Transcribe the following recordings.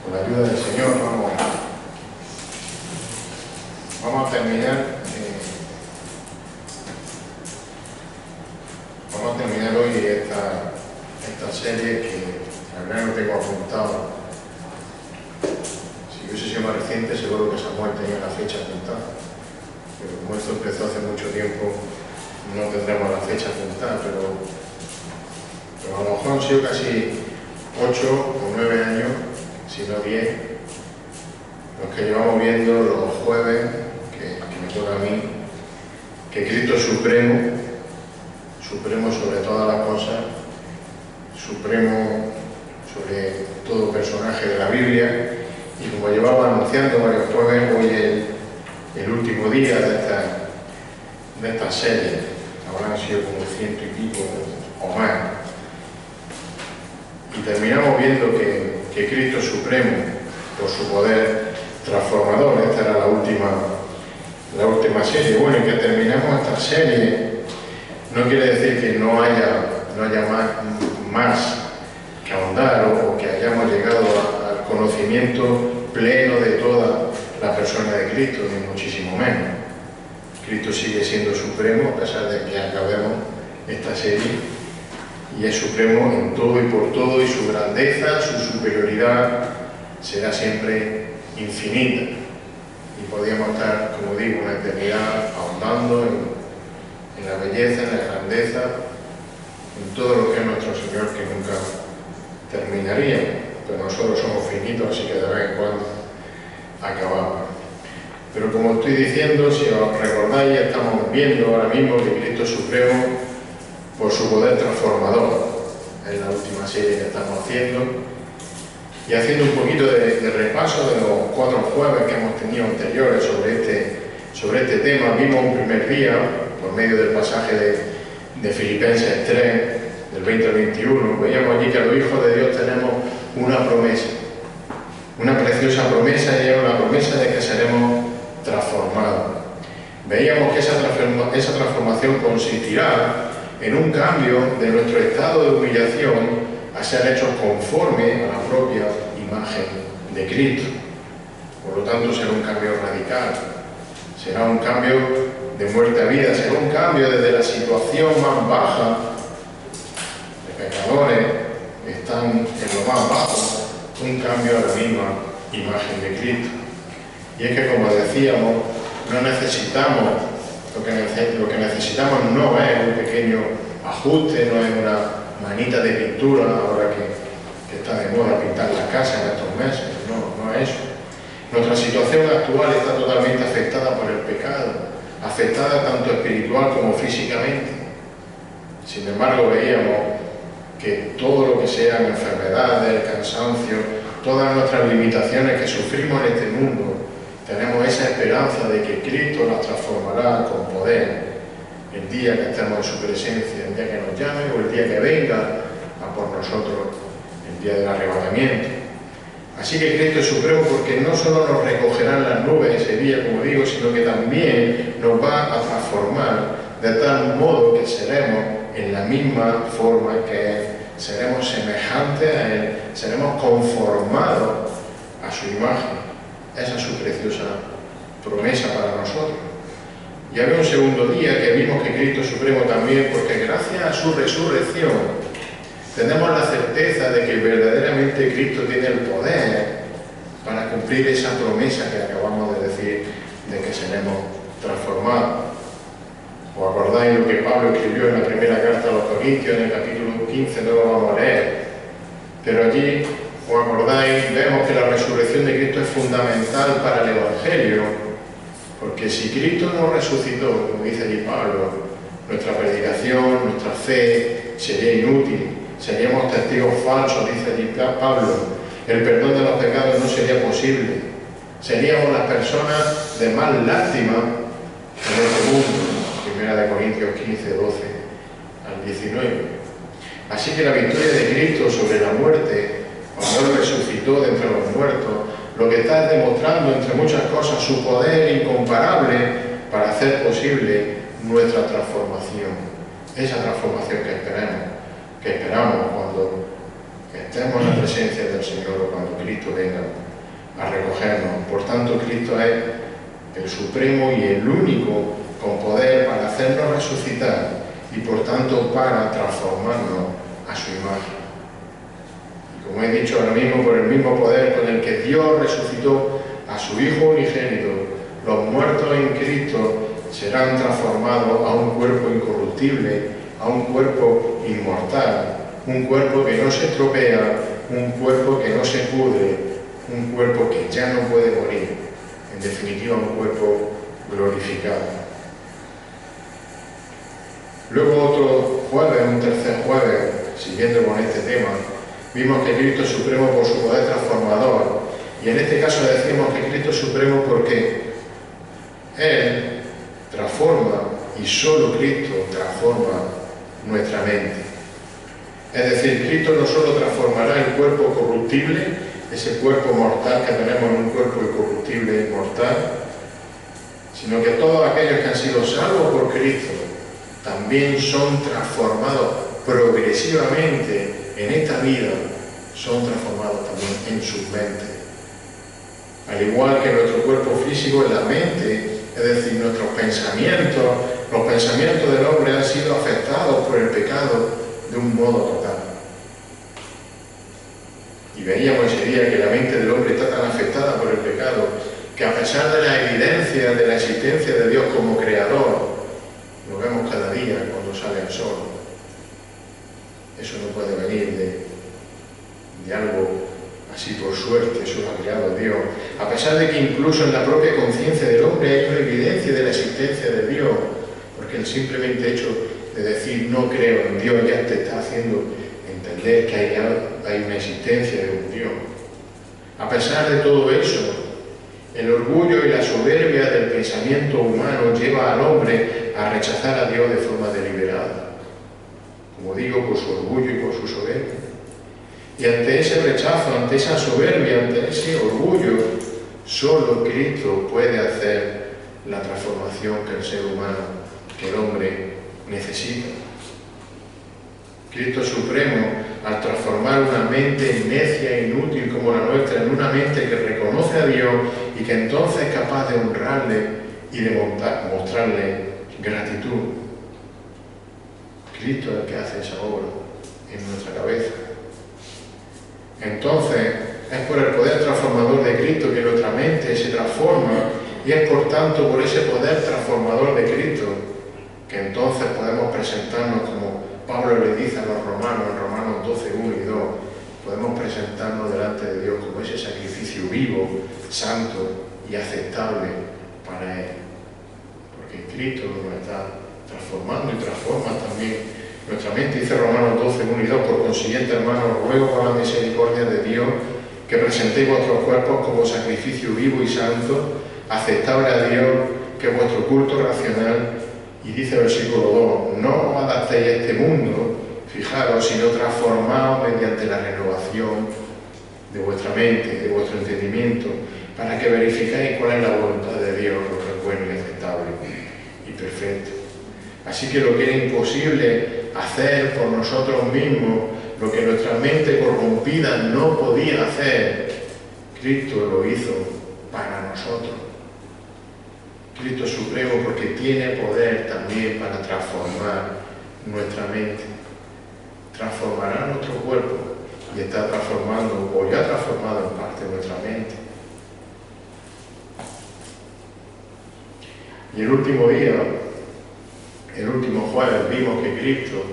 con la ayuda del Señor vamos a terminar hoy esta serie que la verdad no tengo apuntado. Si hubiese sido más reciente seguro que Samuel tenía la fecha apuntada, pero como esto empezó hace mucho tiempo no tendremos la fecha apuntada, pero a lo mejor han sido casi 8 o 9 años, si no 10, los que llevamos viendo los jueves, que me toca a mí, que Cristo es supremo sobre todas las cosas, supremo sobre todo personaje de la Biblia, y como llevaba anunciando varios jueves, hoy es el último día de esta serie. Habrán sido como 100 y pico o más. Y terminamos viendo que Cristo es supremo por su poder transformador. Esta era la última serie. Bueno, y que terminamos esta serie no quiere decir que no haya más que ahondar o que hayamos llegado al conocimiento pleno de toda la persona de Cristo, ni muchísimo menos. Cristo sigue siendo supremo a pesar de que acabemos esta serie, y es supremo en todo y por todo, y su grandeza, su superioridad será siempre infinita, y podríamos estar, como digo, una eternidad ahondando en la belleza, en la grandeza, en todo lo que es nuestro Señor, que nunca terminaría, pero nosotros somos finitos, así que de vez en cuando acabamos. Pero como estoy diciendo, si os recordáis, estamos viendo ahora mismo que Cristo es supremo por su poder transformador. Es la última serie que estamos haciendo. Y haciendo un poquito de repaso de los 4 jueves que hemos tenido anteriores sobre este tema, vimos un primer día, por medio del pasaje de Filipenses 3, del 20 al 21, veíamos allí que a los hijos de Dios tenemos una promesa, una preciosa promesa, y es una promesa de que seremos transformados. Veíamos que esa transformación consistirá en un cambio de nuestro estado de humillación a ser hechos conforme a la propia imagen de Cristo. Por lo tanto, será un cambio radical, será un cambio de muerte a vida, será un cambio desde la situación más baja de pecadores que están en lo más bajo, un cambio a la misma imagen de Cristo. Y es que, como decíamos, no necesitamos, lo que necesitamos no es un pequeño ajuste, no es una manita de pintura, ahora que está de moda pintar las casas en estos meses, no es eso. Nuestra situación actual está totalmente afectada por el pecado, afectada tanto espiritual como físicamente. Sin embargo, veíamos que todo lo que sean enfermedades, cansancio, todas nuestras limitaciones que sufrimos en este mundo, tenemos esa esperanza de que Cristo las transformará con poder el día que estemos en su presencia, el día que nos llame o el día que venga a por nosotros, el día del arrebatamiento. Así que Cristo es supremo porque no solo nos recogerá en las nubes ese día, como digo, sino que también nos va a transformar de tal modo que seremos en la misma forma que Él, seremos semejantes a Él, seremos conformados a su imagen. Esa es su preciosa promesa para nosotros. Y había un segundo día que vimos que Cristo es supremo también porque gracias a su resurrección tenemos la certeza de que verdaderamente Cristo tiene el poder para cumplir esa promesa que acabamos de decir, de que seremos transformados. ¿Os acordáis lo que Pablo escribió en la primera carta a los Corintios, en el capítulo 15? No lo vamos a leer, pero allí, ¿os acordáis? Vemos que la resurrección de Cristo es fundamental para el Evangelio, porque si Cristo no resucitó, como dice allí Pablo, nuestra predicación, nuestra fe sería inútil, seríamos testigos falsos, dice allí Pablo, el perdón de los pecados no sería posible, seríamos las personas de más lástima en este mundo. Primera de Corintios 15, 12 al 19. Así que la victoria de Cristo sobre la muerte, cuando Él resucitó de entre los muertos, lo que está demostrando, entre muchas cosas, su poder incomparable para hacer posible nuestra transformación. Esa transformación que esperamos cuando estemos en la presencia del Señor o cuando Cristo Cristo venga a recogernos. Por tanto, Cristo es el supremo y el único con poder para hacernos resucitar y por tanto para transformarnos a su imagen. Y como he dicho ahora mismo, por el mismo poder con el que Dios resucitó a su Hijo unigénito, los muertos en Cristo serán transformados a un cuerpo incorruptible, a un cuerpo inmortal, un cuerpo que no se estropea, un cuerpo que no se pudre, un cuerpo que ya no puede morir, en definitiva un cuerpo glorificado. Luego otro jueves, un tercer jueves, siguiendo con este tema, vimos que Cristo es supremo por su poder transformador, y en este caso decimos que Cristo es supremo porque Él transforma, y solo Cristo transforma nuestra mente. Es decir, Cristo no solo transformará el cuerpo corruptible, ese cuerpo mortal que tenemos en un cuerpo incorruptible y mortal, sino que todos aquellos que han sido salvos por Cristo también son transformados progresivamente en esta vida, son transformados también en sus mentes. Al igual que nuestro cuerpo físico, en la mente, es decir, nuestros pensamientos, los pensamientos del hombre han sido afectados por el pecado de un modo total. Y veíamos ese día que la mente del hombre está tan afectada por el pecado que a pesar de la evidencia de la existencia de Dios como creador, lo vemos cada día cuando sale el sol. Eso no puede venir de algo así por suerte, eso lo ha creado Dios. A pesar de que incluso en la propia conciencia del hombre hay una evidencia de la existencia de Dios, porque el simplemente hecho de decir no creo en Dios ya te está haciendo entender que hay una existencia de un Dios. A pesar de todo eso, el orgullo y la soberbia del pensamiento humano lleva al hombre a rechazar a Dios de forma deliberada. Como digo, por su orgullo y por su soberbia. Y ante ese rechazo, ante esa soberbia, ante ese orgullo, solo Cristo puede hacer la transformación que el ser humano, que el hombre necesita. Cristo supremo, al transformar una mente necia e inútil como la nuestra en una mente que reconoce a Dios y que entonces es capaz de honrarle y de mostrarle gratitud. Cristo es el que hace esa obra en nuestra cabeza. Entonces, es por el poder transformador de Cristo que nuestra mente se transforma y es por tanto por ese poder transformador de Cristo que entonces podemos presentarnos como Pablo le dice a los romanos, en Romanos 12, 1 y 2, podemos presentarnos delante de Dios como ese sacrificio vivo, santo y aceptable para Él. Porque Cristo nos está transformando y transforma también nuestra mente. Dice Romanos 12, 1 y 2, por consiguiente, hermanos, ruego por la misericordia de Dios que presentéis vuestros cuerpos como sacrificio vivo y santo, aceptable a Dios, que es vuestro culto racional. Y dice el versículo 2, no os adaptéis a este mundo, fijaros, sino transformaos mediante la renovación de vuestra mente, de vuestro entendimiento, para que verificáis cuál es la voluntad de Dios, lo que es bueno y aceptable y perfecto. Así que lo que era imposible hacer por nosotros mismos, lo que nuestra mente corrompida no podía hacer, Cristo lo hizo para nosotros. Cristo es supremo porque tiene poder también para transformar nuestra mente. Transformará nuestro cuerpo y está transformando, o ya ha transformado en parte nuestra mente. Y el último día, el último jueves, vimos que Cristo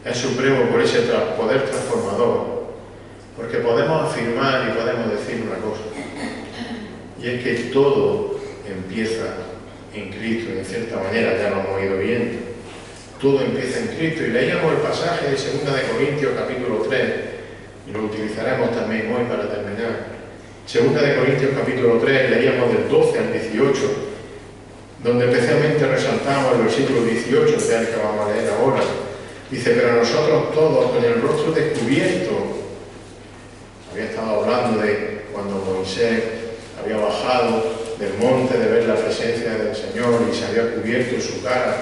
es supremo por ese poder transformador, porque podemos afirmar y podemos decir una cosa, y es que todo empieza en Cristo, y en cierta manera ya lo hemos ido viendo. Todo empieza en Cristo, y leíamos el pasaje de 2 Corintios capítulo 3, y lo utilizaremos también hoy para terminar. 2 Corintios capítulo 3, leíamos del 12 al 18, donde especialmente resaltamos el versículo 18, que es el que vamos a leer ahora. Dice, pero nosotros todos, con el rostro descubierto, había estado hablando de cuando Moisés había bajado del monte de ver la presencia del Señor y se había cubierto su cara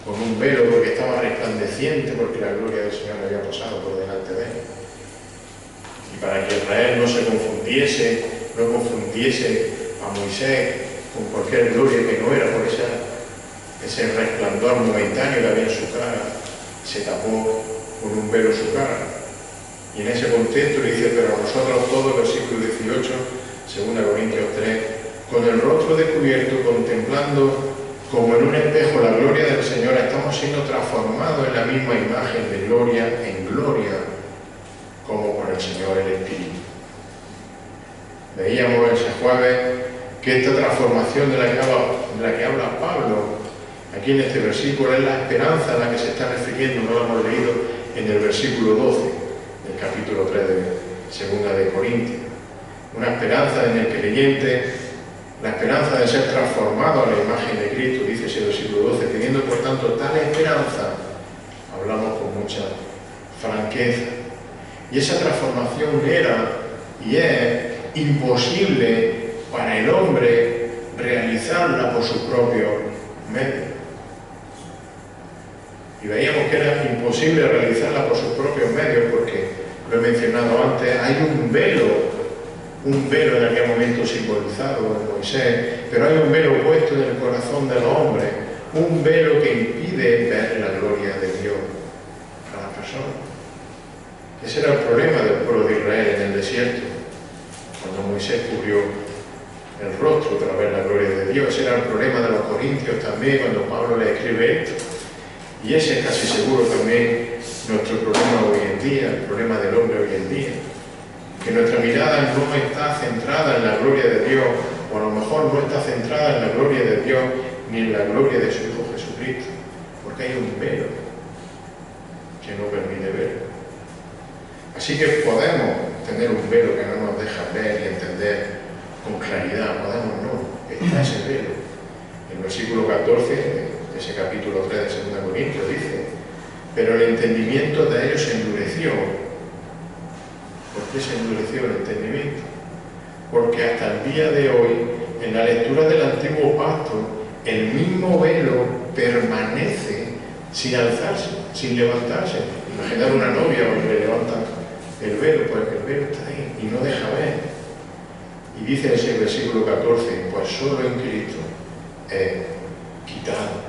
con un velo porque estaba resplandeciente, porque la gloria del Señor había pasado por delante de él. Y para que Israel no se confundiera no confundiese a Moisés con cualquier gloria que no era, por ese resplandor momentáneo que había en su cara, se tapó con un velo su cara. Y en ese contexto le dice, pero nosotros todos, versículo 18, 2 Corintios 3, con el rostro descubierto, contemplando como en un espejo la gloria del Señor, estamos siendo transformados en la misma imagen de gloria en gloria, como por el Señor el Espíritu. Veíamos ese jueves que esta transformación de la que habla Pablo aquí en este versículo es la esperanza a la que se está refiriendo, no lo hemos leído en el versículo 12 del capítulo 3 de 2 Corintios. Una esperanza en el creyente, la esperanza de ser transformado a la imagen de Cristo, dice ese versículo 12, teniendo por tanto tal esperanza, hablamos con mucha franqueza. Y esa transformación era y es imposible para el hombre realizarla por sus propios medios. Y veíamos que era imposible realizarla por sus propios medios porque, lo he mencionado antes, hay un velo en aquel momento simbolizado en Moisés, pero hay un velo puesto en el corazón del hombre, un velo que impide ver la gloria de Dios a la persona. Ese era el problema del pueblo de Israel en el desierto, cuando Moisés cubrió el rostro para ver la gloria de Dios. Ese era el problema de los corintios también, cuando Pablo le escribe esto. Y ese es casi seguro también nuestro problema hoy en día, el problema del hombre hoy en día. Que nuestra mirada no está centrada en la gloria de Dios, o a lo mejor no está centrada en la gloria de Dios ni en la gloria de su Hijo Jesucristo, porque hay un velo que no permite ver. Así que podemos tener un velo que no nos deja ver y entender con claridad, podemos no, está ese velo. El versículo 14 de ese capítulo 3 de 2 Corintios dice, pero el entendimiento de ellos se endureció. ¿Por qué se endureció el entendimiento? Porque hasta el día de hoy, en la lectura del Antiguo Pacto, el mismo velo permanece sin alzarse, sin levantarse. Imaginar una novia donde le levantan el velo, pues el velo está ahí y no deja ver. Y dice ese versículo 14, pues solo en Cristo es quitado.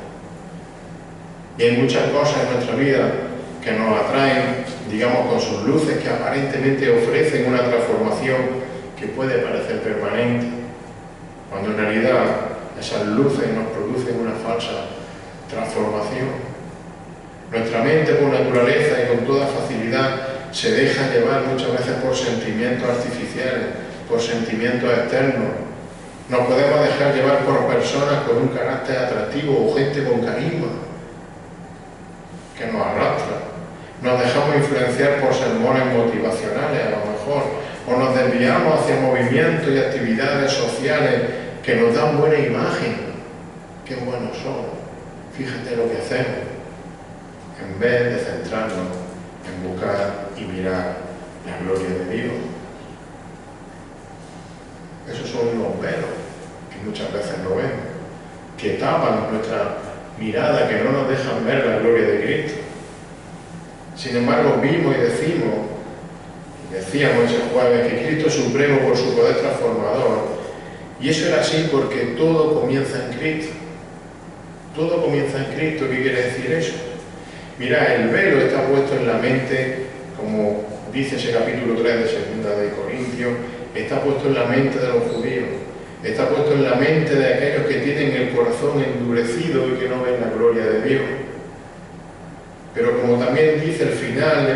Y hay muchas cosas en nuestra vida que nos atraen, digamos, con sus luces, que aparentemente ofrecen una transformación que puede parecer permanente, cuando en realidad esas luces nos producen una falsa transformación. Nuestra mente, por naturaleza y con toda facilidad, se deja llevar muchas veces por sentimientos artificiales, por sentimientos externos. Nos podemos dejar llevar por personas con un carácter atractivo o gente con carisma que nos arrastra. Nos dejamos influenciar por sermones motivacionales, a lo mejor, o nos desviamos hacia movimientos y actividades sociales que nos dan buena imagen. Qué buenos somos, fíjate lo que hacemos, en vez de centrarnos en buscar y mirar la gloria de Dios. Esos son unos velos que muchas veces no vemos, que tapan nuestra mirada, que no nos dejan ver la gloria de Cristo. Sin embargo, vimos y decíamos ese jueves que Cristo es supremo por su poder transformador. Y eso era así porque todo comienza en Cristo. Todo comienza en Cristo. ¿Qué quiere decir eso? Mira, el velo está puesto en la mente, como dice ese capítulo 3 de 2 Corintios, está puesto en la mente de los judíos, está puesto en la mente de aquellos que tienen el corazón endurecido y que no ven la gloria de Dios. Pero como también dice el final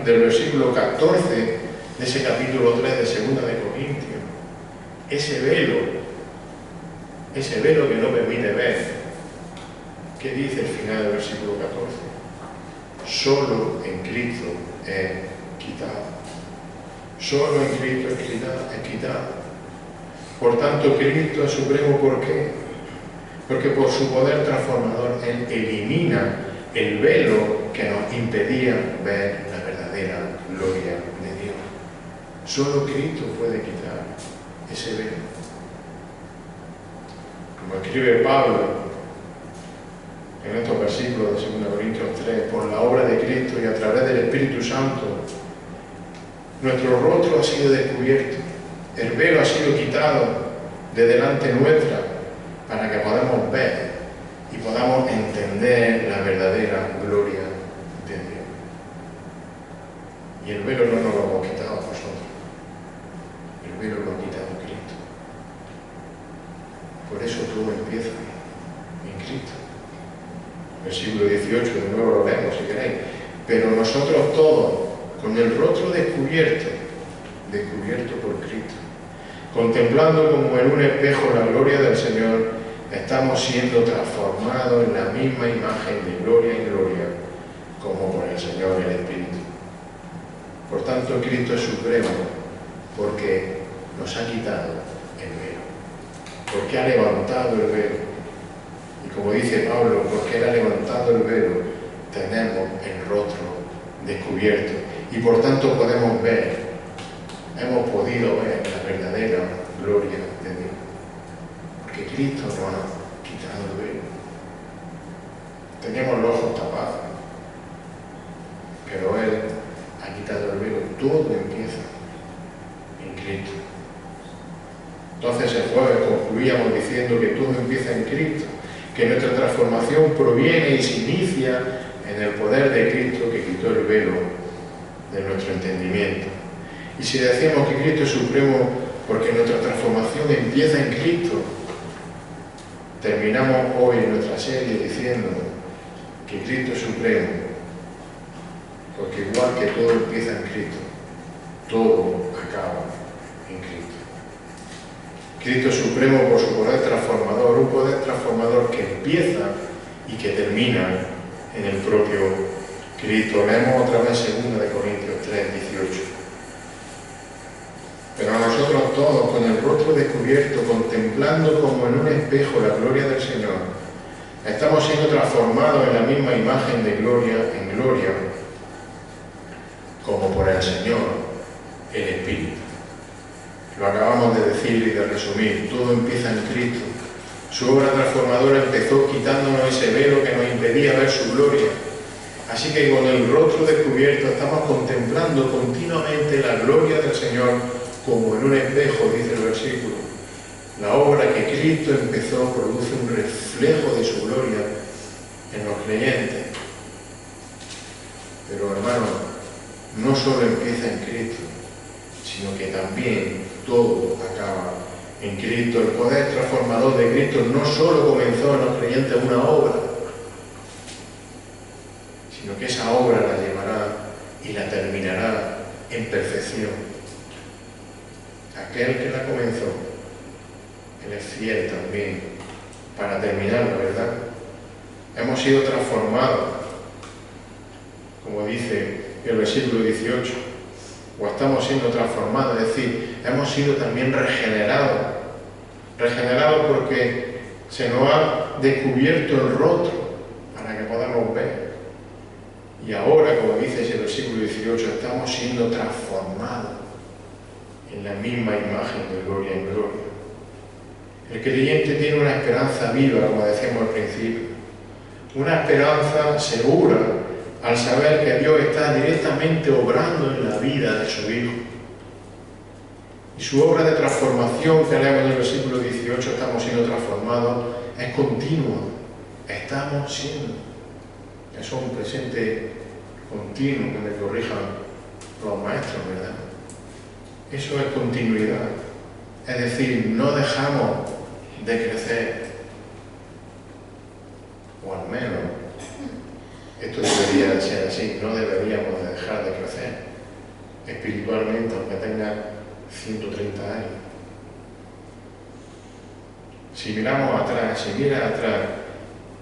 del versículo 14 de ese capítulo 3 de 2 Corintios, ese velo que no permite ver, ¿qué dice el final del versículo 14? Solo en Cristo es quitado. Solo en Cristo es quitado. Por tanto, Cristo es supremo. ¿Por qué? Porque por su poder transformador, Él elimina el velo que nos impedía ver la verdadera gloria de Dios. Solo Cristo puede quitar ese velo. Como escribe Pablo en estos versículos de 2 Corintios 3, por la obra de Cristo y a través del Espíritu Santo, nuestro rostro ha sido descubierto. El velo ha sido quitado de delante nuestra para que podamos ver y podamos entender la verdadera gloria de Dios. Y el velo no nos lo hemos quitado nosotros. El velo lo ha quitado Cristo. Por eso todo empieza en Cristo. Versículo 18, de nuevo lo leemos si queréis. Pero nosotros todos, con el rostro descubierto por Cristo, contemplando como en un espejo la gloria del Señor, estamos siendo transformados en la misma imagen de gloria en gloria, como por el Señor el Espíritu. Por tanto, Cristo es supremo, porque nos ha quitado el velo, porque ha levantado el velo. Y como dice Pablo, porque Él ha levantado el velo, tenemos el rostro descubierto. Y por tanto podemos ver, hemos podido ver la verdadera gloria de Dios. Porque Cristo nos ha quitado el velo. Teníamos los ojos tapados, pero Él ha quitado el velo. Todo empieza en Cristo. Entonces el jueves concluíamos diciendo que todo empieza en Cristo, que nuestra transformación proviene y se inicia en el poder de Cristo que quitó el velo de nuestro entendimiento. Y si decimos que Cristo es supremo porque nuestra transformación empieza en Cristo, terminamos hoy nuestra serie diciendo que Cristo es supremo porque igual que todo empieza en Cristo, todo acaba en Cristo. Cristo es supremo por su poder transformador, un poder transformador que empieza y que termina en el propio Cristo. Leemos otra vez 2 Corintios 3, 18. Pero nosotros todos, con el rostro descubierto, contemplando como en un espejo la gloria del Señor, estamos siendo transformados en la misma imagen de gloria en gloria, como por el Señor, el Espíritu. Lo acabamos de decir y de resumir, todo empieza en Cristo. Su obra transformadora empezó quitándonos ese velo que nos impedía ver su gloria. Así que con el rostro descubierto estamos contemplando continuamente la gloria del Señor como en un espejo, dice el versículo. La obra que Cristo empezó produce un reflejo de su gloria en los creyentes. Pero hermanos, no solo empieza en Cristo, sino que también todo acaba en Cristo. El poder transformador de Cristo no solo comenzó en los creyentes una obra, sino que esa obra la llevará y la terminará en perfección. Aquel que la comenzó, Él es fiel también para terminarla, ¿verdad? Hemos sido transformados, como dice el versículo 18, o estamos siendo transformados, es decir, hemos sido también regenerados. Regenerados porque se nos ha descubierto el rostro para que podamos ver. Y ahora, como dice ese versículo 18, estamos siendo transformados en la misma imagen de gloria en gloria. El creyente tiene una esperanza viva, como decíamos al principio, una esperanza segura al saber que Dios está directamente obrando en la vida de su Hijo. Y su obra de transformación que leemos en el versículo 18, estamos siendo transformados, es continua. Estamos siendo. Eso es un presente continuo que me corrijan los maestros, ¿verdad? Eso es continuidad. Es decir, no dejamos de crecer. O al menos, esto debería ser así, no deberíamos de dejar de crecer espiritualmente, aunque tenga 130 años. Si miramos atrás, si miras atrás,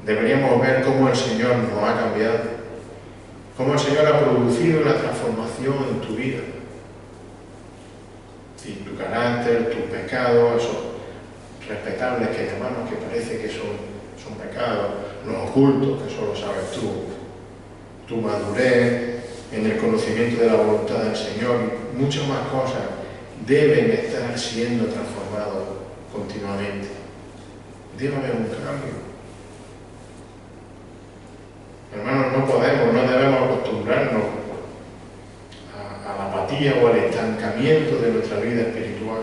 deberíamos ver cómo el Señor nos ha cambiado, cómo el Señor ha producido una transformación en tu vida, y tu carácter, tus pecados, esos respetables que llamamos, que parece que son pecados, los ocultos, que solo sabes tú, tu madurez en el conocimiento de la voluntad del Señor, y muchas más cosas deben estar siendo transformados continuamente. Debe haber un cambio. Hermanos, no podemos, no debemos acostumbrarnos a la apatía o al estancamiento quebrantamiento de nuestra vida espiritual.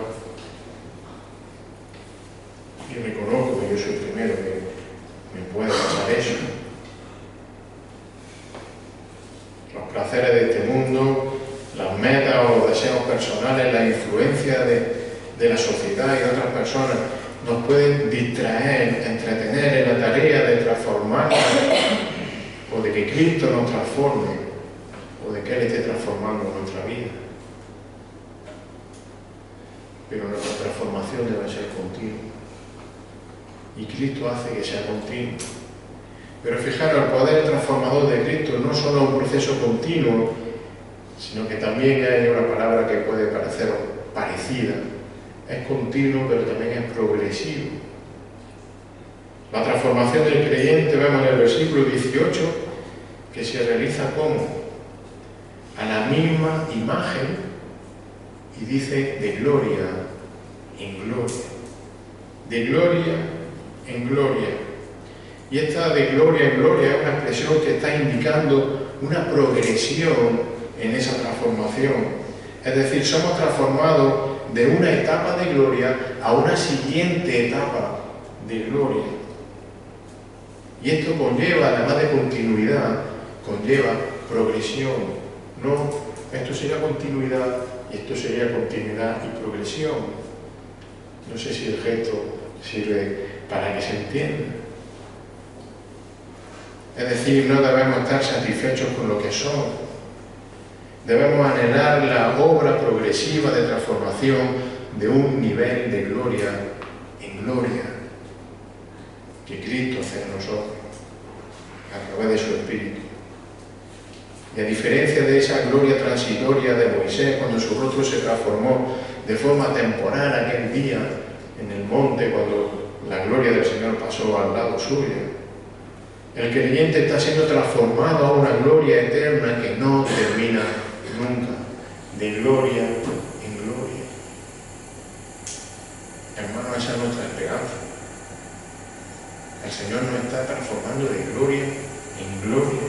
Y reconozco que yo soy el primero que me puede pasar eso. Los placeres de este mundo, las metas o los deseos personales, la influencia de la sociedad y de otras personas nos pueden distraer, entretener en la tarea de transformarnos, o de que Cristo nos transforme, o de que Él esté transformando nuestra vida. Pero nuestra transformación debe ser continua. Y Cristo hace que sea continuo. Pero fijaros, el poder transformador de Cristo no solo es un proceso continuo, sino que también hay una palabra que puede parecer parecida. Es continuo, pero también es progresivo. La transformación del creyente, vemos en el versículo 18, que se realiza como a la misma imagen, y dice de gloria en gloria. De gloria en gloria. Y esta de gloria en gloria es una expresión que está indicando una progresión en esa transformación. Es decir, somos transformados de una etapa de gloria a una siguiente etapa de gloria. Y esto conlleva, además de continuidad, conlleva progresión. No, esto sería continuidad y esto sería continuidad y progresión. No sé si el gesto sirve para que se entienda. Es decir, no debemos estar satisfechos con lo que somos. Debemos anhelar la obra progresiva de transformación de un nivel de gloria en gloria que Cristo hace en nosotros a través de su Espíritu. Y a diferencia de esa gloria transitoria de Moisés, cuando su rostro se transformó de forma temporal aquel día en el monte, cuando la gloria del Señor pasó al lado suyo, el creyente está siendo transformado a una gloria eterna que no termina nunca, de gloria en gloria. Hermano, esa es nuestra esperanza. El Señor nos está transformando de gloria en gloria.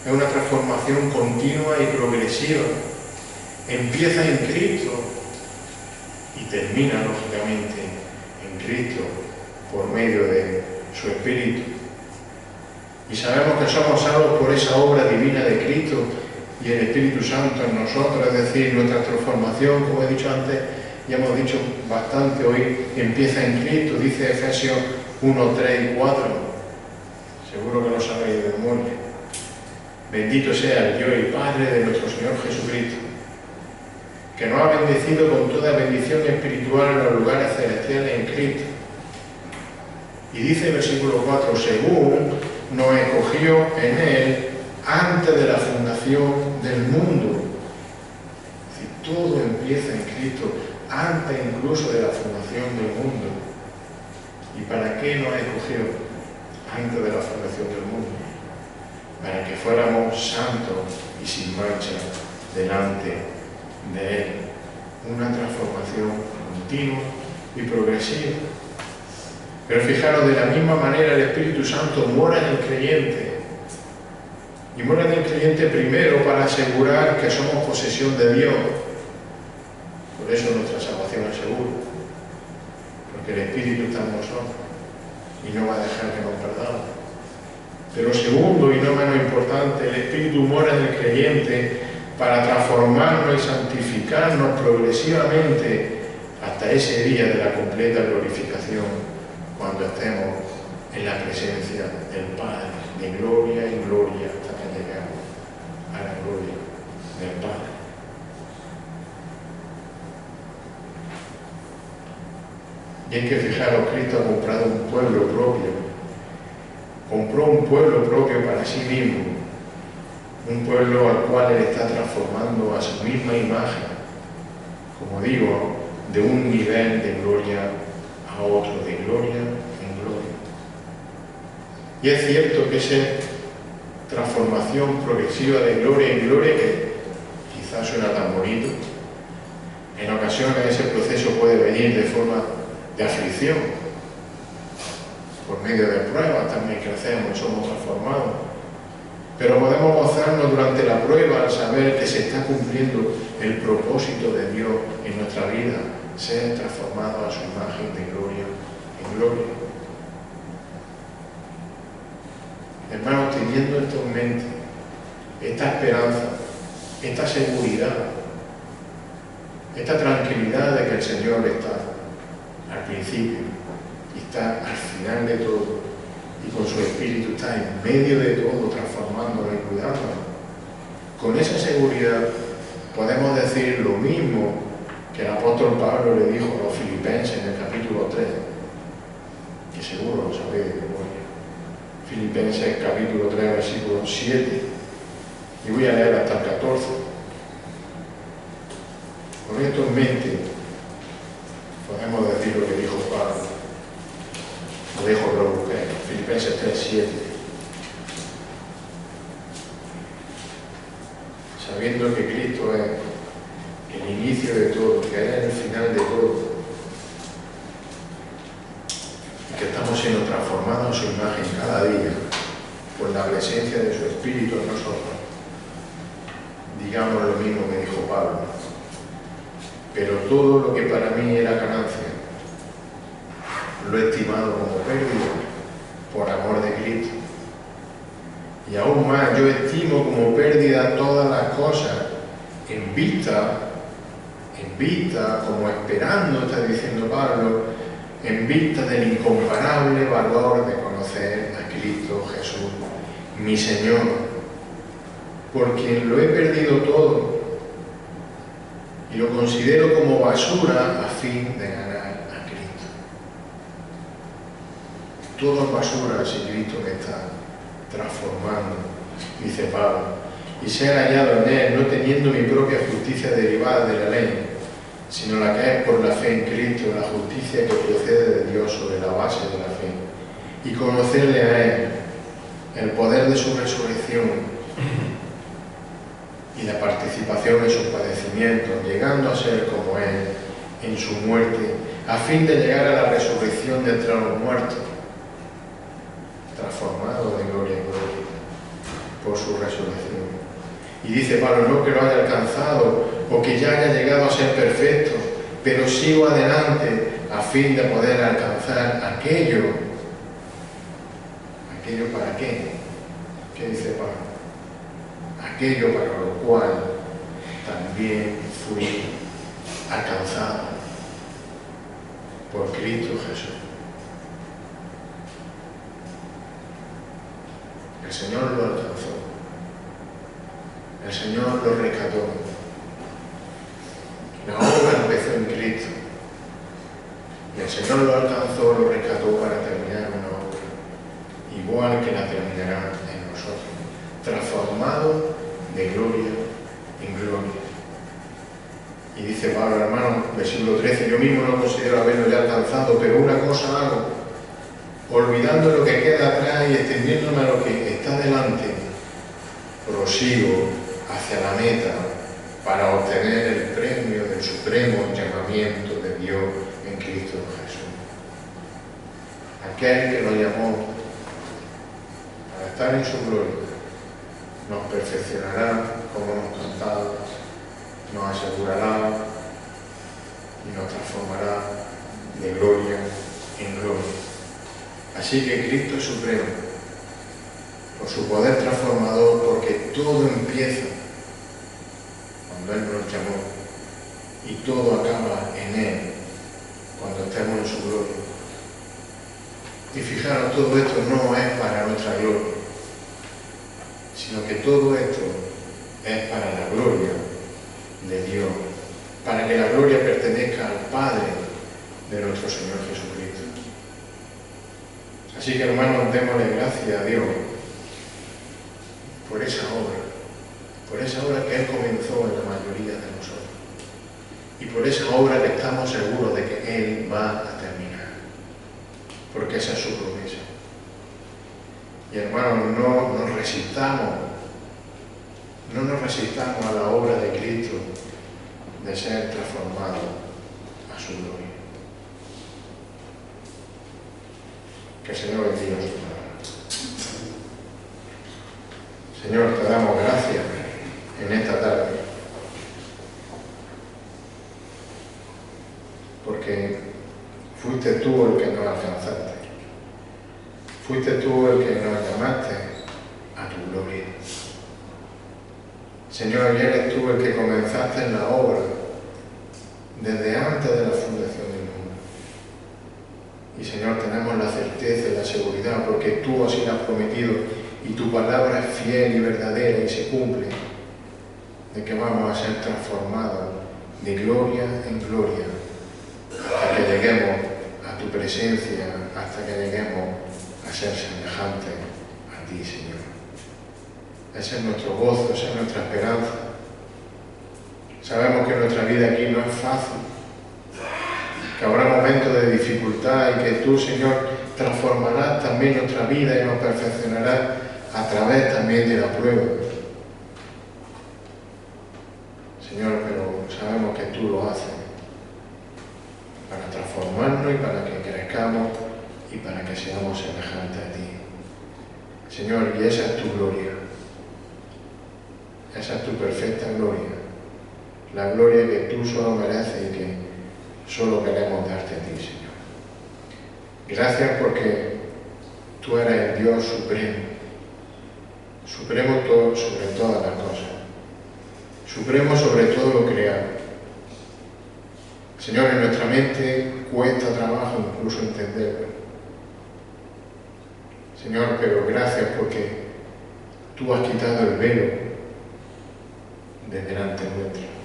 Es una transformación continua y progresiva. Empieza en Cristo y termina, lógicamente, en Cristo por medio de su Espíritu. Y sabemos que somos salvos por esa obra divina de Cristo y el Espíritu Santo en nosotros, es decir, nuestra transformación, como he dicho antes, ya hemos dicho bastante hoy, empieza en Cristo, dice Efesios 1, 3 y 4. Seguro que lo sabéis de memoria. Bendito sea el Dios y Padre de nuestro Señor Jesucristo, que nos ha bendecido con toda bendición espiritual en los lugares celestiales en Cristo. Y dice el versículo 4, según nos escogió en Él antes de la fundación del mundo. Es decir, todo empieza en Cristo, antes incluso de la fundación del mundo. ¿Y para qué nos escogió antes de la fundación del mundo? Para que fuéramos santos y sin mancha delante de Él. Una transformación continua y progresiva. Pero fijaros, de la misma manera el Espíritu Santo mora en el creyente. Y mora en el creyente primero para asegurar que somos posesión de Dios. Por eso nuestra salvación es segura. Porque el Espíritu está en nosotros y no va a dejar que nos perdamos. Pero segundo y no menos importante, el Espíritu mora en el creyente para transformarnos y santificarnos progresivamente hasta ese día de la completa glorificación, cuando estemos en la presencia del Padre, de gloria en gloria, hasta que lleguemos a la gloria del Padre. Y es que fijaros, Cristo ha comprado un pueblo propio. Compró un pueblo propio para sí mismo, un pueblo al cual Él está transformando a su misma imagen, como digo, de un nivel de gloria a otro, de gloria en gloria. Y es cierto que esa transformación progresiva de gloria en gloria, que quizás suena tan bonito, en ocasiones ese proceso puede venir de forma de aflicción. Por medio de pruebas también crecemos y somos transformados. pero podemos gozarnos durante la prueba al saber que se está cumpliendo el propósito de Dios en nuestra vida, ser transformados a su imagen de gloria en gloria. Hermanos, teniendo esto en mente, esta esperanza, esta seguridad, esta tranquilidad de que el Señor está al principio y está al final de todo, y con su Espíritu está en medio de todo, transformándonos y cuidándonos. Con esa seguridad podemos decir lo mismo que el apóstol Pablo le dijo a los filipenses en el capítulo 3, que seguro lo sabéis de memoria. Filipenses capítulo 3, versículo 7, y voy a leer hasta el 14. Con esto en mente podemos decir lo que dijo Pablo. Lo dejo que lo busqué, Filipenses 3, 7. Sabiendo que Cristo es el inicio de todo, que es el final de todo, y que estamos siendo transformados en su imagen cada día por la presencia de su Espíritu en nosotros. Digamos lo mismo que dijo Pablo. Pero todo lo que para mí era ganancia, lo he estimado como pérdida por amor de Cristo. Y aún más, yo estimo como pérdida todas las cosas en vista, como esperando, está diciendo Pablo, en vista del incomparable valor de conocer a Cristo Jesús, mi Señor, por quien lo he perdido todo y lo considero como basura a fin de ganar a Cristo. Todo es basura si Cristo me está transformando, dice Pablo, y ser hallado en Él, no teniendo mi propia justicia derivada de la ley, sino la que es por la fe en Cristo, la justicia que procede de Dios sobre la base de la fe, y conocerle a Él, el poder de su resurrección y la participación en sus padecimientos, llegando a ser como Él en su muerte, a fin de llegar a la resurrección de entre los muertos, transformado de gloria en gloria por su resurrección. Y dice Pablo, no que lo haya alcanzado o que ya haya llegado a ser perfecto, pero sigo adelante a fin de poder alcanzar aquello. ¿Aquello para qué? ¿Qué dice Pablo? Aquello para lo cual también fui alcanzado por Cristo Jesús. El Señor lo alcanzó. El Señor lo rescató. La obra empezó en Cristo. Y el Señor lo alcanzó, lo rescató para terminar una obra, igual que la terminará en nosotros, transformado de gloria en gloria. Y dice Pablo, hermano, versículo 13, yo mismo no considero haberlo ya alcanzado, pero una cosa hago, olvidando lo que queda atrás y extendiéndome a lo que está delante, prosigo hacia la meta para obtener el premio del supremo llamamiento de Dios en Cristo Jesús. Aquel que nos llamó para estar en su gloria, nos perfeccionará, como hemos cantado, nos asegurará y nos transformará de gloria en gloria. Así que Cristo es supremo, por su poder transformador, porque todo empieza cuando Él nos llamó y todo acaba en Él cuando estemos en su gloria. Y fijaros, todo esto no es para nuestra gloria, sino que todo esto es para la gloria de Dios, para que la gloria pertenezca al Padre de nuestro Señor Jesucristo. Así que, hermanos, démosle gracias a Dios por esa obra que Él comenzó en la mayoría de nosotros, y por esa obra que estamos seguros de que Él va a terminar, porque esa es su promesa. Y, hermanos, no nos resistamos a la obra de Cristo de ser transformado a su gloria. Que el Señor bendiga su palabra. Señor, te damos gracias en esta tarde, porque fuiste tú el que nos alcanzaste, fuiste tú el que nos llamaste a tu gloria. Señor, y eres tú el que comenzaste en la obra desde antes de la fundación del mundo. Y Señor, tenemos la certeza y la seguridad, porque tú así lo has prometido y tu palabra es fiel y verdadera y se cumple, de que vamos a ser transformados de gloria en gloria hasta que lleguemos a tu presencia, hasta que lleguemos a ser semejantes a ti, Señor. Ese es nuestro gozo, esa es nuestra esperanza. Sabemos que nuestra vida aquí no es fácil, que habrá momentos de dificultad y que tú, Señor, transformarás también nuestra vida y nos perfeccionarás a través también de la prueba. Señor, pero sabemos que tú lo haces para transformarnos y para que crezcamos y para que seamos semejantes a ti. Señor, y esa es tu gloria, esa es tu perfecta gloria, la gloria que tú solo mereces y que solo queremos darte a ti, Señor. Gracias porque tú eres el Dios supremo, supremo sobre todas las cosas, supremo sobre todo lo creado. Señor, en nuestra mente cuesta trabajo incluso entenderlo. Señor, pero gracias porque tú has quitado el velo de delante nuestro.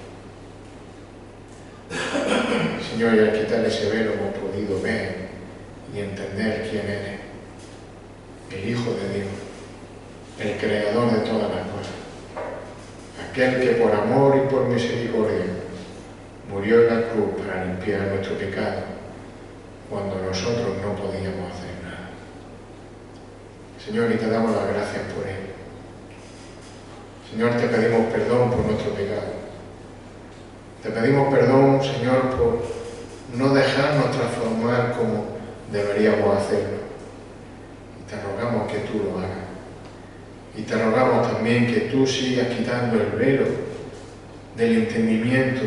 Señor, y al quitar ese velo hemos podido ver y entender quién eres, el Hijo de Dios, el Creador de todas las cosas, aquel que por amor y por misericordia murió en la cruz para limpiar nuestro pecado cuando nosotros no podíamos hacer nada. Señor, y te damos las gracias por ello. Señor, te pedimos perdón por nuestro pecado. Te pedimos perdón, Señor, por no dejarnos transformar como deberíamos hacerlo. Y te rogamos que tú lo hagas. Y te rogamos también que tú sigas quitando el velo del entendimiento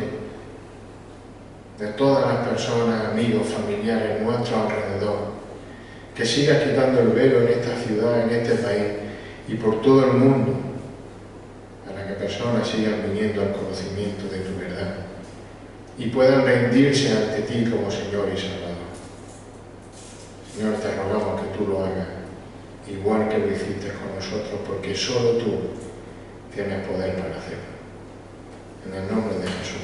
de todas las personas, amigos, familiares, nuestro alrededor. Que sigas quitando el velo en esta ciudad, en este país y por todo el mundo, para que personas sigan viniendo al conocimiento de tu verdad y puedan rendirse ante ti como Señor y Salvador. Señor, te rogamos que tú lo hagas, igual que lo hiciste con nosotros, porque solo tú tienes poder para hacerlo. En el nombre de Jesús.